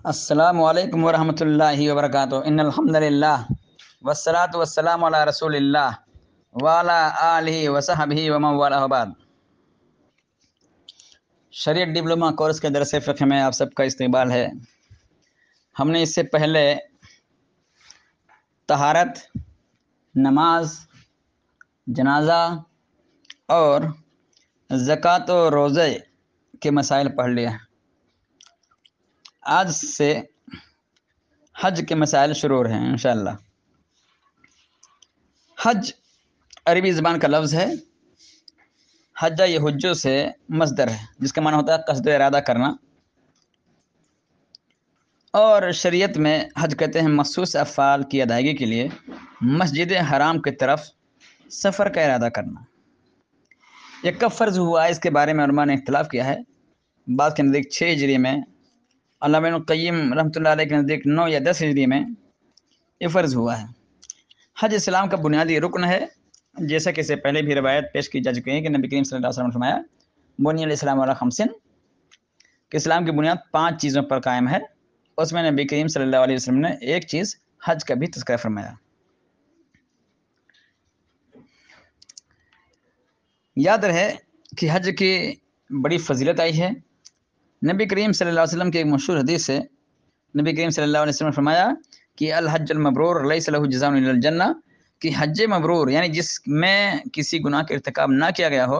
السلام علیکم ورحمۃ اللہ وبرکاتہ ان الحمد للہ والصلاۃ والسلام علی رسول اللہ وعلی آلہ وصحبہ ومن والہ بعد۔ شریعت ڈپلومہ کورس کے درس فقہ میں آپ سب کا استقبال ہے۔ ہم نے اس سے پہلے طہارت، نماز، جنازہ اور زکوٰۃ و روزے کے مسائل پڑھ لیے۔ آج سے حج کے مسائل شروع ہیں انشاءاللہ۔ حج عربی زبان کا لفظ ہے۔ حجہ یحجو سے مصدر ہے جس کا معنی ہوتا ہے قصد و ارادہ کرنا، اور شریعت میں حج کہتے ہیں مخصوص افعال کی ادائیگی کے لیے مسجد حرام کی طرف سفر کا ارادہ کرنا۔ یہ کب فرض ہوا اس کے بارے میں علماء نے اختلاف کیا ہے۔ بعض کے نزدیک 6 ہجری میں، علامہ ابن القیم رحمۃ اللہ علیہ کے نزدیک 9 یا 10 ہجری میں یہ فرض ہوا ہے۔ حج اسلام کا بنیادی رکن ہے، جیسا کہ اس سے پہلے بھی روایت پیش کی جا چکی ہے کہ نبی کریم صلی اللہ علیہ وسلم نے فرمایا بنی الاسلام علی خمسن، کہ اسلام کی بنیاد 5 چیزوں پر قائم ہے۔ اس میں نبی کریم صلی اللہ علیہ وسلم نے ایک چیز حج کا بھی تذکرہ فرمایا۔ یاد رہے کہ حج کی بڑی فضیلت آئی ہے۔ نبی کریم صلی اللہ علیہ وسلم کی ایک مشہور حدیث سے نبی کریم صلی اللہ علیہ وسلم نے فرمایا کہ الحج المبرور لیس له جزاء الا الجنہ، کہ حج مبرور یعنی جس میں کسی گناہ کا ارتکاب نہ کیا گیا ہو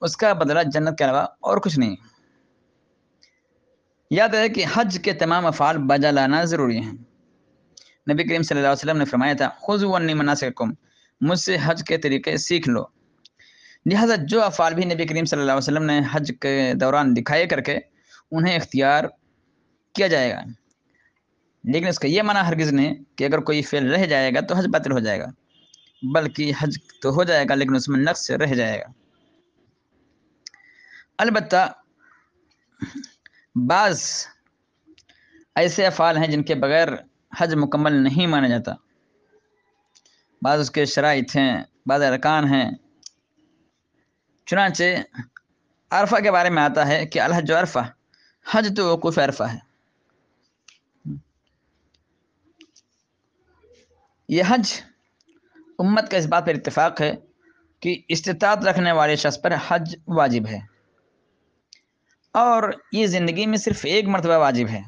اس کا بدلہ جنت کے علاوہ اور کچھ نہیں۔ یاد ہے کہ حج کے تمام افعال بجا لانا ضروری ہیں۔ نبی کریم صلی اللہ علیہ وسلم نے فرمایا تھا خذوا عنی مناسککم، مجھ سے حج کے طریقے سیکھ لو۔ لہذا جو افعال بھی نبی کریم صلی اللہ علیہ وسلم نے حج کے دوران دکھائے کر کے انہیں اختیار کیا جائے گا، لیکن اس کا یہ معنی ہرگز نہیں کہ اگر کوئی فعل رہ جائے گا تو حج باطل ہو جائے گا، بلکہ حج تو ہو جائے گا لیکن اس میں نقص رہ جائے گا۔ البتہ بعض ایسے افعال ہیں جن کے بغیر حج مکمل نہیں مانا جاتا، بعض اس کے شرائط ہیں، بعض ارکان ہیں۔ چنانچہ عرفہ کے بارے میں آتا ہے کہ الحج عرفہ، حج تو وقوف عرفہ ہے۔ یہ حج امت کا اس بات پر اتفاق ہے کہ استطاعت رکھنے والے شخص پر حج واجب ہے، اور یہ زندگی میں صرف ایک مرتبہ واجب ہے۔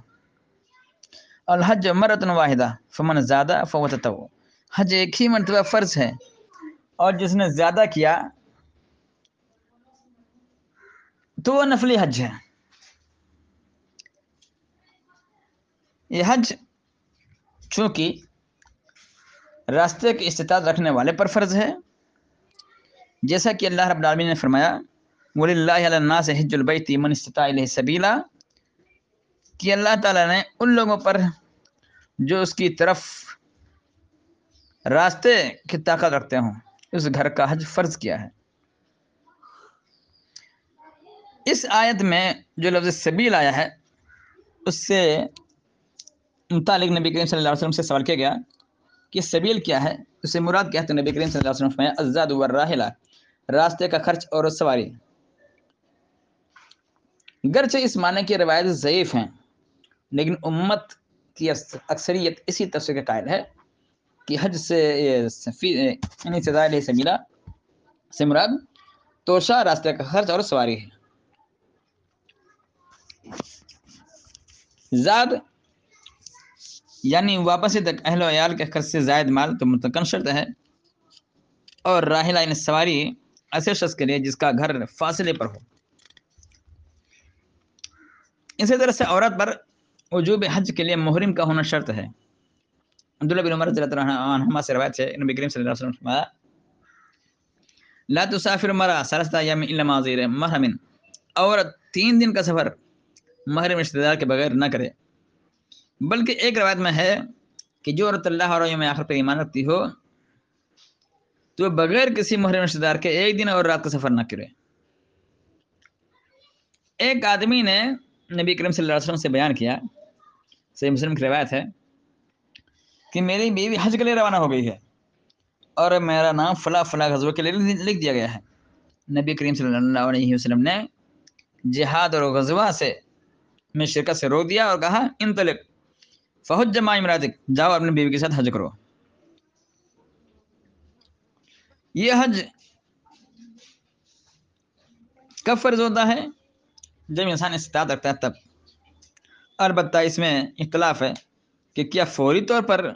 الحج مرۃ واحدہ فمن زادہ فہو تطوع، حج ایک ہی مرتبہ فرض ہے، اور جس نے زیادہ کیا تو وہ نفلی حج ہے۔ یہ حج چونکہ راستے کی استطاعت رکھنے والے پر فرض ہے، جیسا کہ اللہ رب العالمین نے فرمایا وَلِلَّهِ عَلَى النَّاسِ حِجُّ الْبَيْتِ مَنِ اسْتَطَاعَ إِلَيْهِ سَبِيلًا، کہ اللہ تعالیٰ نے ان لوگوں پر جو اس کی طرف راستے کی طاقت رکھتے ہوں اس گھر کا حج فرض کیا ہے۔ اس آیت میں جو لفظ سبیل آیا ہے اس سے متعلق نبی کریم صلی اللہ علیہ وسلم سے سوال کیا گیا کہ سبیل کیا ہے، اس سے مراد کیا ہے، تو نبی کریم صلی اللہ علیہ وسلم نے فرمایا الزاد والراحلہ، راستے کا خرچ اور سواری۔ گرچہ اس معنی کی روایت ضعیف ہیں، لیکن امت کی اکثریت اسی تفسیر کا قائل ہے کہ حج سے یعنی سزا علیہ سبیلا سے مراد توشہ، راستے کا خرچ اور سواری ہے۔ زاد یعنی واپسی تک اہل و عیال کے خرچ سے زائد مال تو متقن شرط ہے، اور راحلہ یعنی سواری ایسے شخص کے لیے جس کا گھر فاصلے پر ہو۔ اسی طرح سے عورت پر وجوب حج کے لیے محرم کا ہونا شرط ہے۔ عبداللہ بن عمر رضی اللہ عنہما سے روایت ہے نبی کریم صلی اللہ علیہ وسلم نے فرمایا لا تسافر المرأة ثلاثة أيام إلا مع ذي محرم، عورت 3 دن کا سفر محرم رشتہ دار کے بغیر نہ کرے۔ بلکہ ایک روایت میں ہے کہ جو عورت اللہ اور یوم آخر پر ایمان رکھتی ہو تو بغیر کسی محرم رشتہ دار کے 1 دن اور رات کا سفر نہ کرے۔ ایک آدمی نے نبی کریم صلی اللہ علیہ وسلم سے بیان کیا، صحیح مسلم کی روایت ہے کہ میری بیوی حج کے لیے روانہ ہو گئی ہے اور میرا نام فلاں فلاں غزوہ کے لیے لکھ دیا گیا ہے۔ نبی کریم صلی اللہ علیہ وسلم نے جہاد اور غزوہ سے میں شرکت سے روک دیا اور کہا انطلق، فحج مع امراتک، جاؤ اپنی بیوی کے ساتھ حج کرو۔ یہ حج کب فرض ہوتا ہے؟ جب انسان استطاعت رکھتا ہے تب۔ البتہ اس میں اختلاف ہے کہ کیا فوری طور پر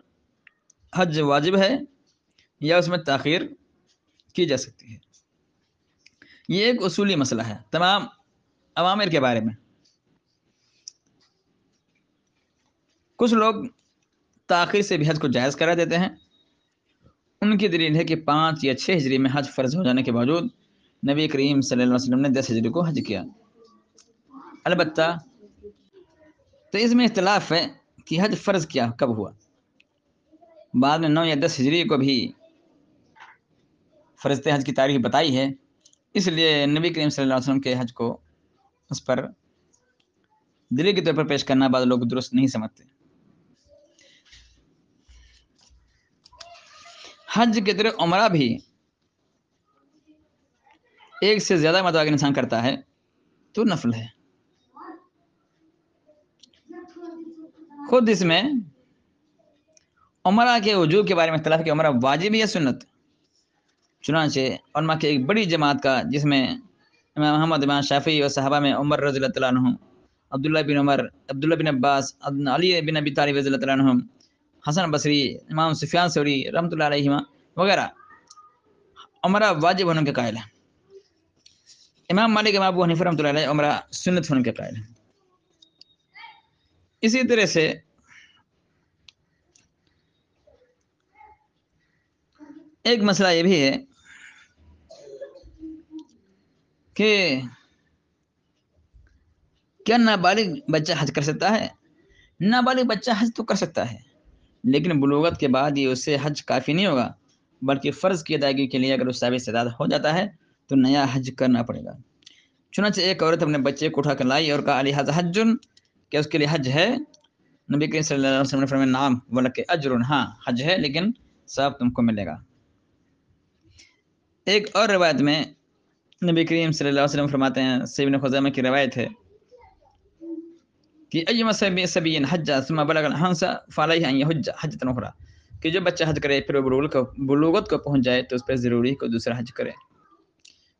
حج واجب ہے یا اس میں تاخیر کی جا سکتی ہے۔ یہ ایک اصولی مسئلہ ہے تمام اوامر کے بارے میں۔ کچھ لوگ تاخیر سے بھی حج کو جائز کرا دیتے ہیں۔ ان کی دلیل ہے کہ 5 یا 6 ہجری میں حج فرض ہو جانے کے باوجود نبی کریم صلی اللہ علیہ وسلم نے 10 ہجری کو حج کیا۔ البتہ تو اس میں اختلاف ہے کہ حج فرض کیا کب ہوا۔ بعد میں 9 یا 10 ہجری کو بھی فرض حج کی تاریخ بتائی ہے، اس لیے نبی کریم صلی اللہ علیہ وسلم کے حج کو اس پر دلیل کے طور پر پیش کرنا بعض لوگ درست نہیں سمجھتے۔ حج کی طرح عمرہ بھی ایک سے زیادہ مرتبہ اگر انسان کرتا ہے تو نفل ہے۔ خود اس میں عمرہ کے وجوب کے بارے میں اختلاف ہے کہ عمرہ واجب ہے یا سنت۔ چنانچہ علماء کی ایک بڑی جماعت کا، جس میں امام محمد، امام شافعی اور صحابہ میں عمر رضی اللہ تعالیٰ عنہ، عبداللہ بن عمر، عبداللہ بن عباس، علی بن ابی طالب رضی اللہ تعالیٰ عنہ، حسن بصری، امام سفیان ثوری رحمۃ اللہ علیہ وغیرہ عمرہ واجب ہونے کے قائل ہیں۔ امام مالک، امام ابو حنیفہ رحمۃ اللہ علیہ عمرہ سنت ہونے کے قائل ہیں۔ اسی طرح سے ایک مسئلہ یہ بھی ہے کہ کیا نابالغ بچہ حج کر سکتا ہے؟ نابالغ بچہ حج تو کر سکتا ہے، لیکن بلوغت کے بعد یہ اسے حج کافی نہیں ہوگا، بلکہ فرض کی ادائیگی کے لیے اگر اس صاحب استعداد ہو جاتا ہے تو نیا حج کرنا پڑے گا۔ چنانچہ ایک عورت اپنے بچے کو اٹھا کر لائی اور کہا علی حج حجن، کہ اس کے لیے حج ہے؟ نبی کریم صلی اللہ علیہ وسلم نے فرمایا نعم ولک اجر، ہاں حج ہے لیکن ثواب تم کو ملے گا۔ ایک اور روایت میں نبی کریم صلی اللہ علیہ وسلم فرماتے ہیں، صحیح ابن خزیمہ کی روایت ہے کہ ایما سبی حج ثم بلغ الحنس فعلیہ ان یحج حجۃ اخری، کہ جو بچہ حج کرے پھر وہ بلوغت کو پہنچ جائے تو اس پہ ضروری ہے کہ دوسرا حج کرے۔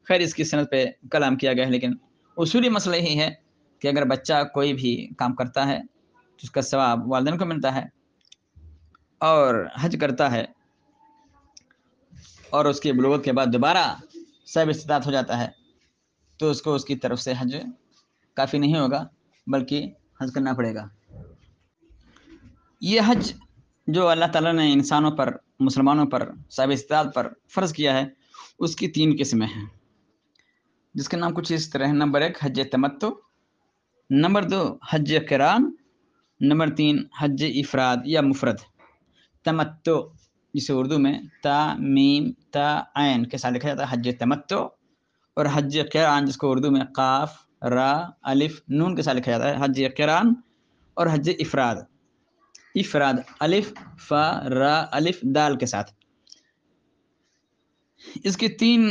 خیر اس کی سند پہ کلام کیا گیا ہے، لیکن اصولی مسئلہ یہی ہے کہ اگر بچہ کوئی بھی کام کرتا ہے تو اس کا ثواب والدین کو ملتا ہے، اور حج کرتا ہے اور اس کی بلوغت کے بعد دوبارہ صاحب استطاعت ہو جاتا ہے تو اس کو اس کی طرف سے حج کافی نہیں ہوگا، بلکہ حج کرنا پڑے گا۔ یہ حج جو اللہ تعالیٰ نے انسانوں پر، مسلمانوں پر، صاحب استطاعت پر فرض کیا ہے، اس کی 3 قسمیں ہیں، جس کے نام کچھ اس طرح ہیں۔ نمبر 1 حج تمتع، نمبر 2 حج قران، نمبر 3 حج افراد یا مفرد۔ تمتع جسے اردو میں تا میم تا عین کے ساتھ لکھا جاتا ہے حج تمتع، اور حج قران جس کو اردو میں قاف را الف نون کے ساتھ لکھا جاتا ہے حج قران، اور حج افراد، افراد الف فا را الف دال کے ساتھ۔ اس کی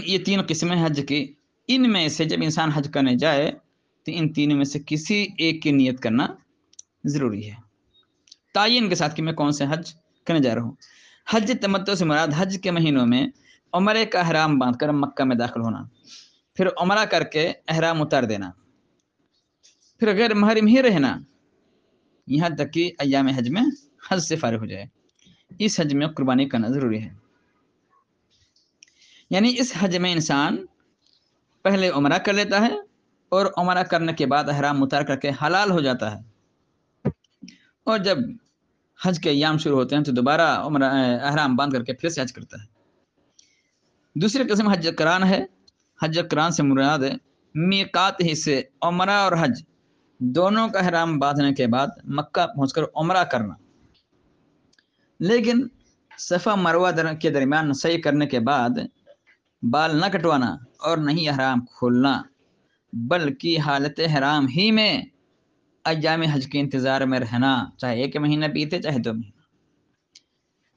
یہ تین قسمیں حج کی۔ ان میں سے جب انسان حج کرنے جائے تو ان تینوں میں سے کسی ایک کی نیت کرنا ضروری ہے، تعین کے ساتھ کہ میں کون سے حج کرنے جا رہا ہوں۔ حج تمتع سے مراد حج کے مہینوں میں عمرے کا احرام باندھ کر مکہ میں داخل ہونا، پھر عمرہ کر کے احرام اتار دینا، پھر غیر محرم ہی رہنا یہاں تک کہ ایام حج میں حج سے فارغ ہو جائے۔ اس حج میں قربانی کرنا ضروری ہے، یعنی اس حج میں انسان پہلے عمرہ کر لیتا ہے اور عمرہ کرنے کے بعد احرام اتار کر کے حلال ہو جاتا ہے، اور جب حج کے ایام شروع ہوتے ہیں تو دوبارہ عمرہ احرام باندھ کر کے پھر سے حج کرتا ہے۔ دوسری قسم حج قران ہے۔ حج قران سے مراد ہے میقات ہی سے عمرہ اور حج دونوں کا احرام باندھنے کے بعد مکہ پہنچ کر عمرہ کرنا، لیکن صفا مروہ کے درمیان سعی کرنے کے بعد بال نہ کٹوانا اور نہ ہی احرام کھولنا، بلکہ حالت احرام ہی میں ایام حج کے انتظار میں رہنا، چاہے 1 مہینہ بیتے چاہے 2 مہینہ،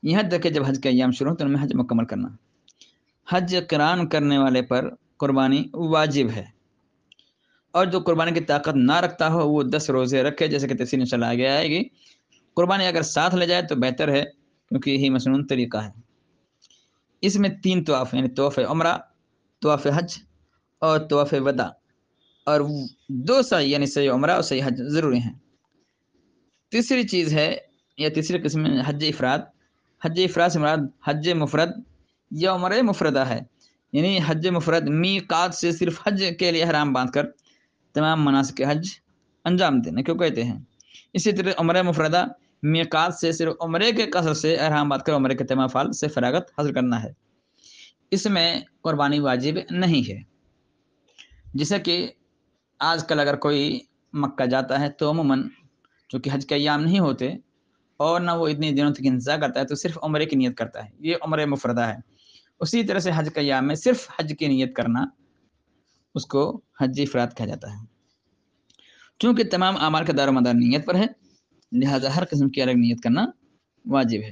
یہاں تک کہ جب حج کے ایام شروع ہو تو ان میں حج مکمل کرنا۔ حج قران کرنے والے پر قربانی واجب ہے، اور جو قربانی کی طاقت نہ رکھتا ہو وہ 10 روزے رکھے، جیسے کہ تفصیل انشاءاللہ آگے آئے گی، قربانی اگر ساتھ لے جائے تو بہتر ہے، کیونکہ یہی مسنون طریقہ ہے۔ اس میں 3 طواف یعنی طواف عمرہ، طواف حج اور طواف وداع، اور 2 سعی یعنی سعی عمرہ اور سعی حج ضروری ہیں۔ تیسری چیز ہے یا تیسری قسم حج افراد۔ حج افراد سے مراد حج مفرد یا عمرہ مفردہ ہے، یعنی حج مفرد میقات سے صرف حج کے لیے احرام باندھ کر تمام مناسک حج انجام دینے کو کہتے ہیں۔ اسی طرح عمرہ مفردہ میقات سے صرف عمرے کے قصر سے احرام باندھ کر عمرے کے تمام افعال سے فراغت حاصل کرنا ہے۔ اس میں قربانی واجب نہیں ہے۔ جیسا کہ آج کل اگر کوئی مکہ جاتا ہے تو عموماً چونکہ حج کے ایام نہیں ہوتے اور نہ وہ اتنے دنوں تک انتظار کرتا ہے، تو صرف عمرے کی نیت کرتا ہے، یہ عمرہ مفردہ ہے۔ اسی طرح سے حج کے ایام میں صرف حج کی نیت کرنا اس کو حج افراد کہا جاتا ہے۔ چونکہ تمام اعمال کا دار و مدار نیت پر ہے، لہذا ہر قسم کی الگ نیت کرنا واجب ہے۔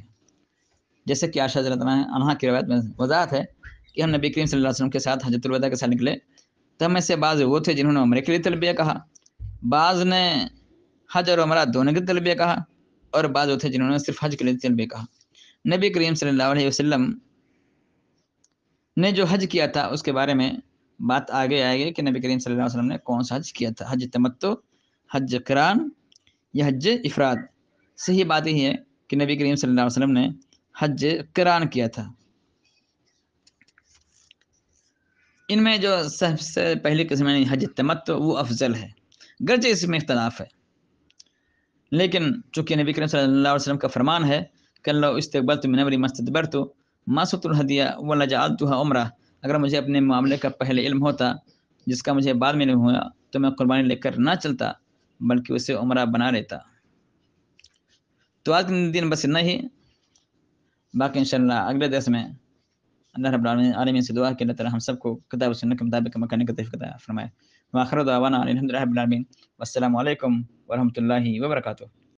جیسے کہ عائشہ رضی اللہ عنہا کی روایت میں وضاحت ہے کہ ہم نبی کریم صلی اللہ علیہ وسلم کے ساتھ حجۃ الوداع کے ساتھ نکلے تو ہم میں سے بعض وہ تھے جنہوں نے عمرے کے لیے تلبیہ کہا، بعض نے حج اور عمرہ دونوں کے تلبیہ کہا، اور بعض وہ تھے جنہوں نے صرف حج کے لیے تلبیہ کہا۔ نبی کریم صلی اللہ علیہ وسلم نے جو حج کیا تھا اس کے بارے میں بات آگے آئے گی کہ نبی کریم صلی اللہ علیہ وسلم نے کون سا حج کیا تھا، حج تمتع، حج قران یا حج افراد۔ صحیح بات یہ ہے کہ نبی کریم صلی اللہ علیہ وسلم نے حج قران کیا تھا۔ ان میں جو سب سے پہلی قسم ہے حج تمتع وہ افضل ہے، گرچہ اس میں اختلاف ہے، لیکن چونکہ نبی کریم صلی اللہ علیہ وسلم کا فرمان ہے کہ اللہ استقبلت من امری ما استدبرت ما سقت الهدی ولا جعلتها عمرہ، اگر مجھے اپنے معاملے کا پہلے علم ہوتا جس کا مجھے بعد میں نہیں ہوا تو میں قربانی لے کر نہ چلتا بلکہ اسے عمرہ بنا لیتا۔ تو آج کے دن بس اتنا ہی، باقی انشاءاللہ اگلے درس میں اللہ رب العالمین سے دعا کہ اللہ تعالی ہم سب کو کتاب و سنت کے مطابق عمل کرنے کا توفیق عطا فرمائے۔ وآخر دعوانا الحمد للہ رب العالمین، والسلام علیکم ورحمۃ اللہ وبرکاتہ۔